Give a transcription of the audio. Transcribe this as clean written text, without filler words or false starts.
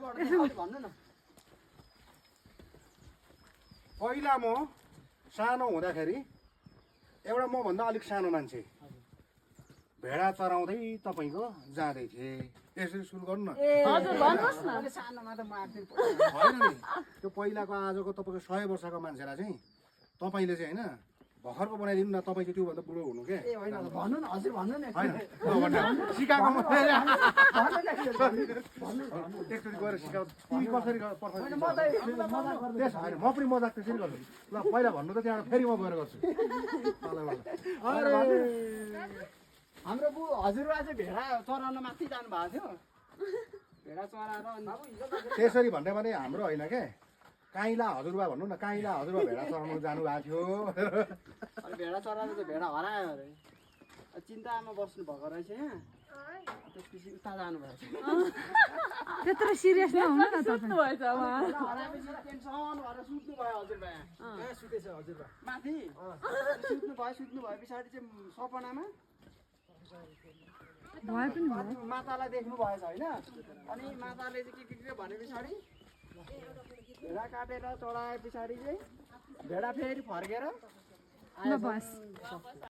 भन्नु न पहिला म सानो हुँदाखेरि एउटा मभन्दा अलिक सानो मान्छे भेडा चराउँदै तपाईँको जाँदै थिएँ यसरी सुरु गर्नु न हजुर भन्नुहोस् न मैले सानोमा त मार्थेँ होइन नि त्यो पहिलाको आजको तपाईँको 100 वर्षको मान्छेलाई चाहिँ तपाईँले चाहिँ होइन भर्खरको बनाइदिनु न तपाईँ चाहिँ त्योभन्दा बुढो हुनु के ए होइन भन्नु न हजुर भन्नु न होइन सिकाएको म भन्नु न एकचोटि गएर सिकाउ तिमी कसरी होइन म त त्यसो होइन म पनि मजाक त्यसरी गर्छु ल पहिला भन्नु त त्यहाँबाट फेरि म गएर गर्छु हाम्रो बु हजुरबा चाहिँ भेडा चराउन माथि जानु भएको थियो भेडा चराएर त्यसरी भन्ने भने हाम्रो होइन के काइला हजुरबा भन्नु न काइला हजुरबा भेडा चराउनु जानुभएको थियो अनि भेडा चराएर चाहिँ भेडा हरायो अरे चिन्तामा बस्नु भएको रहेछ यहाँ त्यसपछि उता जानुभएको छ त्यत्रो सिरियस नहुनु न तपाईँ भएछ उहाँ हराएपछि टेन्सन भएर सुत्नु भयो हजुरबा कहाँ सुतेछ हजुरबा माथि सुत्नु भयो पछाडि चाहिँ सपनामा भए पनि भयो मातालाई देख्नु भएछ होइन अनि माताले चाहिँ के भने पछाडि भेडा काटेर चढाए पछाडि चाहिँ भेडा फेरि फर्केर ल बस